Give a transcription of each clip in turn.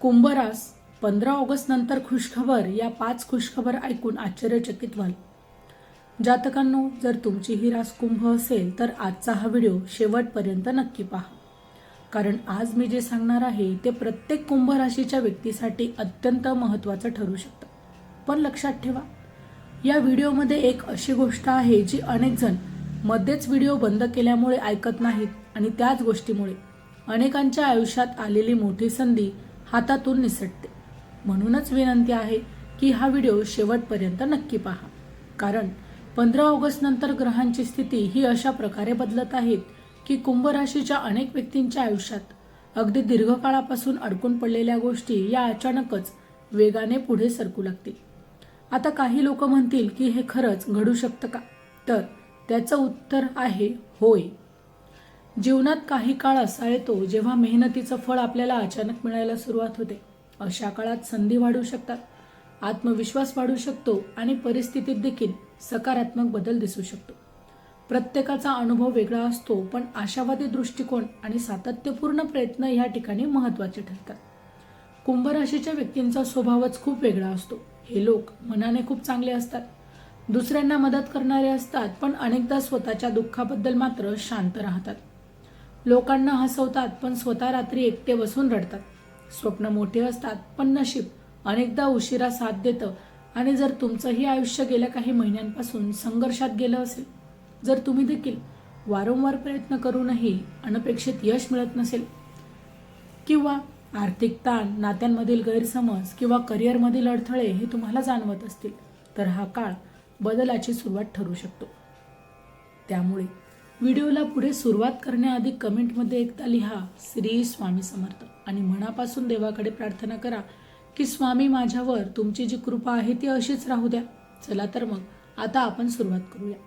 कुंभ रास 15 ऑगस्ट नंतर खुशखबर या 5 खुशखबर ऐकून आश्चर्यचकित व्हाल. जातकांनो, जर तुमची ही रास कुंभ असेल तर आजचा हा व्हिडिओ शेवटपर्यंत नक्की पहा. कारण आज मी जे सांगणार आहे ते प्रत्येक कुंभ राशीच्या व्यक्तीसाठी अत्यंत महत्त्वाचं ठरू शकतं. पण लक्षात ठेवा, या व्हिडिओमध्ये एक अशी गोष्ट आहे जी अनेक जण मध्येच व्हिडिओ बंद केल्यामुळे ऐकत नाहीत आणि त्याच गोष्टीमुळे अनेकांच्या आयुष्यात आलेली मोठी संधी हातातून निसटते. म्हणूनच विनंती आहे की हा व्हिडिओ शेवटपर्यंत नक्की पहा. कारण 15 ऑगस्ट नंतर ग्रहांची स्थिती ही अशा प्रकारे बदलत आहेत की कुंभ राशीच्या अनेक व्यक्तींच्या आयुष्यात अगदी दीर्घकाळापासून अडकून पडलेल्या गोष्टी या अचानकच वेगाने पुढे सरकू लागतील. आता काही लोक म्हणतील की हे खरंच घडू शकतं का? तर त्याचं उत्तर आहे होय. जीवनात काही काळ असा येतो जेव्हा मेहनतीचं फळ आपल्याला अचानक मिळायला सुरुवात होते. अशा काळात संधी वाढू शकतात, आत्मविश्वास वाढू शकतो आणि परिस्थितीत देखील सकारात्मक बदल दिसू शकतो. प्रत्येकाचा अनुभव वेगळा असतो, पण आशावादी दृष्टिकोन आणि सातत्यपूर्ण प्रयत्न या ठिकाणी महत्त्वाचे ठरतात. कुंभ राशीच्या व्यक्तींचा स्वभावच खूप वेगळा असतो. हे लोक मनाने खूप चांगले असतात, दुसऱ्यांना मदत करणारे असतात, पण अनेकदा स्वतःच्या दुःखाबद्दल मात्र शांत राहतात. लोकांना हसवतात पण स्वतः रात्री एकटे बसून रडतात. स्वप्न मोठे असतात पण नशीब अनेकदा उशिरा साथ देतं. आणि जर तुमचंही आयुष्य गेल्या काही महिन्यांपासून संघर्षात गेलं असेल, जर तुम्ही देखील वारंवार प्रयत्न करूनही अनपेक्षित यश मिळत नसेल, किंवा आर्थिक ताण, नात्यांमधील गैरसमज किंवा करिअरमधील अडथळे हे तुम्हाला जाणवत असतील, तर हा काळ बदलाची सुरुवात ठरू शकतो. त्यामुळे व्हिडिओला पुढे सुरुवात करण्याआधी कमेंटमध्ये एकदा लिहा श्री स्वामी समर्थ आणि मनापासून देवाकडे प्रार्थना करा की स्वामी, माझ्यावर तुमची जी कृपा आहे ती अशीच राहू द्या. चला तर मग आता आपण सुरुवात करूया.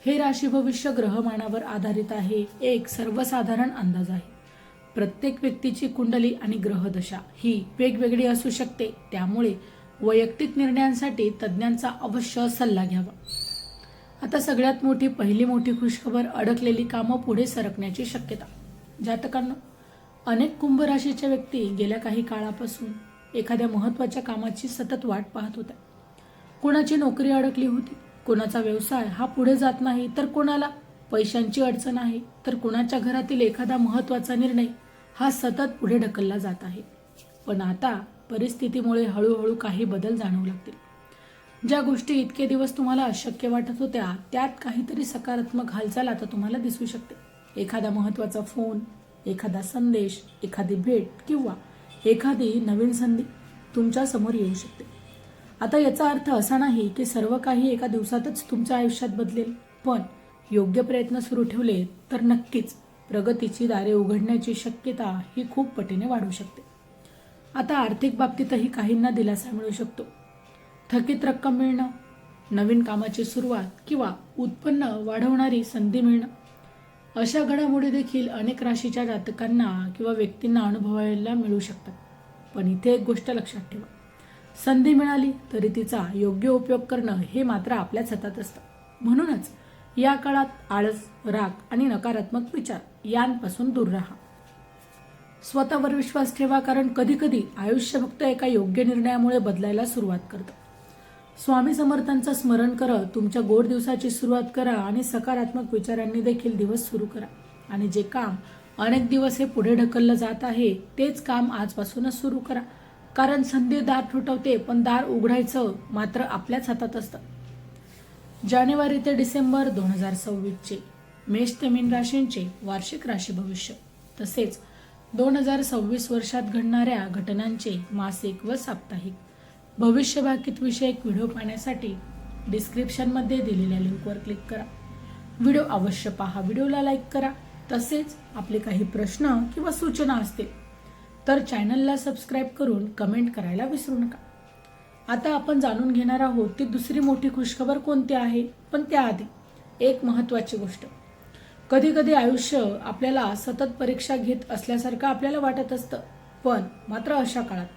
हे राशी भविष्य ग्रहमानावर आधारित आहे, एक सर्वसाधारण अंदाज आहे. प्रत्येक व्यक्तीची कुंडली आणि ग्रहदशा ही वेगवेगळी असू शकते. त्यामुळे वैयक्तिक निर्णयांसाठी तज्ज्ञांचा अवश्य सल्ला घ्यावा. आता सगळ्यात पहिली मोठी खुशखबर, अडकलेली कामं पुढे सरकण्याची शक्यता. जातकांना, अनेक कुंभ राशीच्या व्यक्ती गेल्या काही काळापासून एखाद्या महत्त्वाच्या कामाची सतत वाट पाहत होत्या. कोणाची नोकरी अडकली होती, कोणाचा व्यवसाय हा पुढे जात नाही, तर कोणाला पैशांची अडचण आहे, तर कोणाच्या घरातील एखादा महत्त्वाचा निर्णय हा सतत पुढे ढकलला जात आहे. पण आता परिस्थितीमुळे हळूहळू काही बदल जाणवू लागतील. ज्या गोष्टी इतके दिवस तुम्हाला अशक्य वाटत होत्या, त्यात काहीतरी सकारात्मक हालचाल आता तुम्हाला दिसू शकते. एखादा महत्त्वाचा फोन, एखादा संदेश, एखादी भेट किंवा एखादी नवीन संधी तुमच्या समोर येऊ शकते. आता याचा अर्थ असा नाही की सर्व काही एका दिवसातच तुमच्या आयुष्यात बदलेल, पण योग्य प्रयत्न सुरू ठेवले तर नक्कीच प्रगतीची दारे उघडण्याची शक्यता ही खूप पटीने वाढू शकते. आता आर्थिक बाबतीतही काहींना दिलासा मिळू शकतो. थकीत रक्कम मिळणं, नवीन कामाची सुरुवात किंवा उत्पन्न वाढवणारी संधी मिळणं, अशा घडामोडी देखील अनेक राशीच्या जातकांना किंवा व्यक्तींना अनुभवायला मिळू शकतात. पण इथे एक गोष्ट लक्षात ठेवा, संधी मिळाली तरी तिचा योग्य उपयोग करणं हे मात्र आपल्याच हातात असतं. म्हणूनच या काळात आळस, राग आणि नकारात्मक विचार यांपासून दूर राहा. स्वतःवर विश्वास ठेवा, कारण कधी कधी आयुष्य फक्त एका योग्य निर्णयामुळे बदलायला सुरुवात करतं. स्वामी समर्थांचं स्मरण करत तुमच्या गोड दिवसाची सुरुवात करा आणि सकारात्मक विचारांनी देखील दिवस सुरू करा. आणि जे काम अनेक दिवस हे पुढे ढकललं जात आहे तेच काम आजपासूनच सुरू करा. कारण संधी दार ठोठावते, पण दार उघडायचं मात्र आपल्याच हातात असतं. जानेवारी ते डिसेंबर 2026 मेष ते मीन राशींचे वार्षिक राशी भविष्य, तसेच 2026 वर्षात घडणाऱ्या घटनांचे मासिक व साप्ताहिक भविष्यवाक्यित विषयक व्हिडिओ पाहण्यासाठी डिस्क्रिप्शनमध्ये दिलेल्या लिंकवर क्लिक करा. व्हिडिओ अवश्य पहा, व्हिडिओला लाईक करा. तसेच आपले काही प्रश्न किंवा सूचना असतील तर चॅनलला सबस्क्राईब करून कमेंट करायला विसरू नका. आता आपण जाणून घेणार आहोत ती दुसरी मोठी खुशखबर कोणती आहे. पण त्याआधी एक महत्त्वाची गोष्ट, कधी कधी आयुष्य आपल्याला सतत परीक्षा घेत असल्यासारखं आपल्याला वाटत असतं. पण मात्र अशा काळात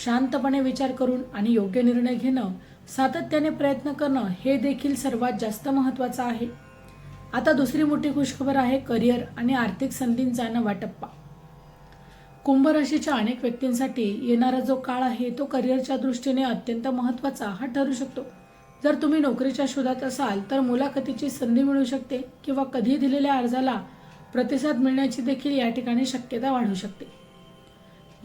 शांतपणे विचार करून आणि योग्य निर्णय घेणं, सातत्याने प्रयत्न करणं हे देखील सर्वात जास्त महत्त्वाचं आहे. आता दुसरी मोठी खुशखबर आहे करिअर आणि आर्थिक संधींचा नवा टप्पा. कुंभ राशीच्या अनेक व्यक्तींसाठी येणारा जो काळ आहे तो करिअरच्या दृष्टीने अत्यंत महत्त्वाचा हा ठरू शकतो. जर तुम्ही नोकरीच्या शोधात असाल तर मुलाखतीची संधी मिळू शकते किंवा कधी दिलेल्या अर्जाला प्रतिसाद मिळण्याची देखील या ठिकाणी शक्यता वाढू शकते.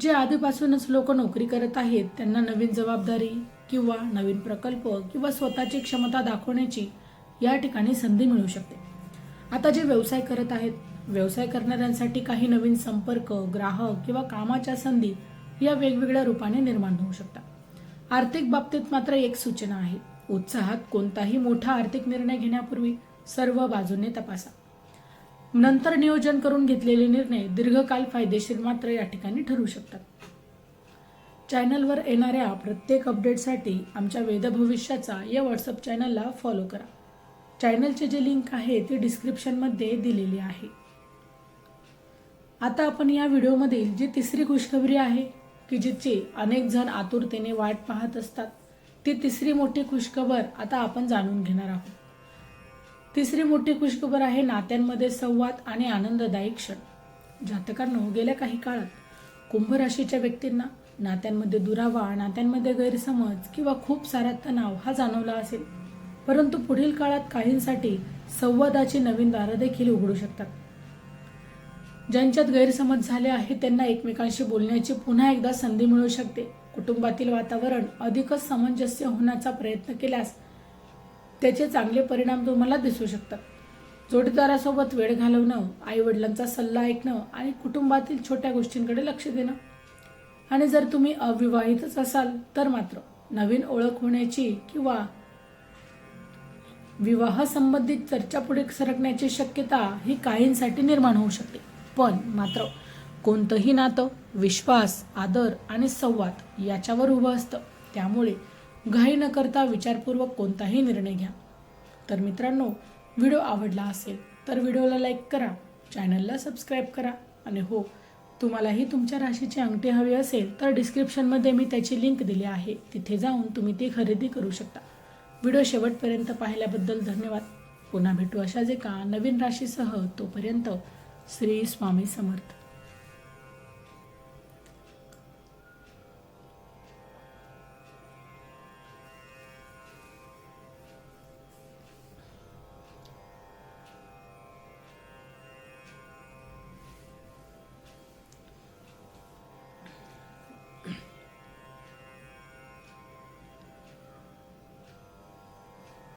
जे आधीपासूनच लोक नोकरी करत आहेत त्यांना नवीन जबाबदारी किंवा नवीन प्रकल्प किंवा स्वतःची क्षमता दाखवण्याची या ठिकाणी संधी मिळू शकते. आता जे व्यवसाय करत आहेत, व्यवसाय करणाऱ्यांसाठी काही नवीन संपर्क, ग्राहक किंवा कामाच्या संधी या वेगवेगळ्या रूपाने निर्माण होऊ शकतात. आर्थिक बाबतीत मात्र एक सूचना आहे. उत्साहात कोणताही मोठा आर्थिक निर्णय घेण्यापूर्वी सर्व बाजूने तपासा. नंतर नियोजन करून घेतलेले निर्णय दीर्घकाल फायदेशीर मात्र या ठिकाणी ठरू शकतात. चॅनलवर येणाऱ्या प्रत्येक अपडेटसाठी आमच्या वेद भविष्याचा या व्हॉट्सअप चॅनलला फॉलो करा. चॅनलचे जे लिंक आहे ते डिस्क्रिप्शनमध्ये दिलेली आहे. आता आपण या व्हिडिओमधील जी तिसरी खुशखबरी आहे की जिची अनेक जण आतुरतेने वाट पाहत असतात, ती तिसरी मोठी खुशखबर आता आपण जाणून घेणार आहोत. तिसरी मोठी खुशखबर आहे नात्यांमध्ये संवाद आणि आनंददायी क्षण. जातकांनो, गेल्या काही काळात कुंभ राशीच्या व्यक्तींना नात्यांमध्ये दुरावा, नात्यांमध्ये गैरसमज किंवा खूप सारा तणाव हा जाणवला असेल. परंतु पुढील काळात काहींसाठी संवादाची नवीन दारं देखील उघडू शकतात. ज्यांच्यात गैरसमज झाले आहे त्यांना एकमेकांशी बोलण्याची पुन्हा एकदा संधी मिळू शकते. कुटुंबातील वातावरण अधिकच सामंजस्य होण्याचा प्रयत्न केल्यास त्याचे चांगले परिणाम तुम्हाला दिसू शकतात. जोडीदारासोबत वेळ घालवणं, आई वडिलांचा सल्ला ऐकणं आणि कुटुंबातील छोट्या गोष्टींकडे लक्ष देणं. आणि जर तुम्ही अविवाहितच असाल तर मात्र नवीन ओळख होण्याची किंवा विवाह संबंधित चर्चा पुढे सरकण्याची शक्यता ही काहींसाठी निर्माण होऊ शकते. पण मात्र कोणतंही नातं विश्वास, आदर आणि संवाद याच्यावर उभं असतं. त्यामुळे घाई न करता विचारपूर्वक कोणताही निर्णय घ्या. तर मित्रांनो, व्हिडिओ आवडला असेल तर व्हिडिओला लाईक करा, चॅनलला सबस्क्राईब करा आणि हो, तुम्हालाही तुमच्या राशीची अंगठी हवी असेल तर डिस्क्रिप्शनमध्ये मी त्याची लिंक दिली आहे, तिथे जाऊन तुम्ही ती खरेदी करू शकता. व्हिडिओ शेवटपर्यंत पाहिल्याबद्दल धन्यवाद. पुन्हा भेटू अशाच एका नवीन राशीसह. तोपर्यंत श्री स्वामी समर्थ.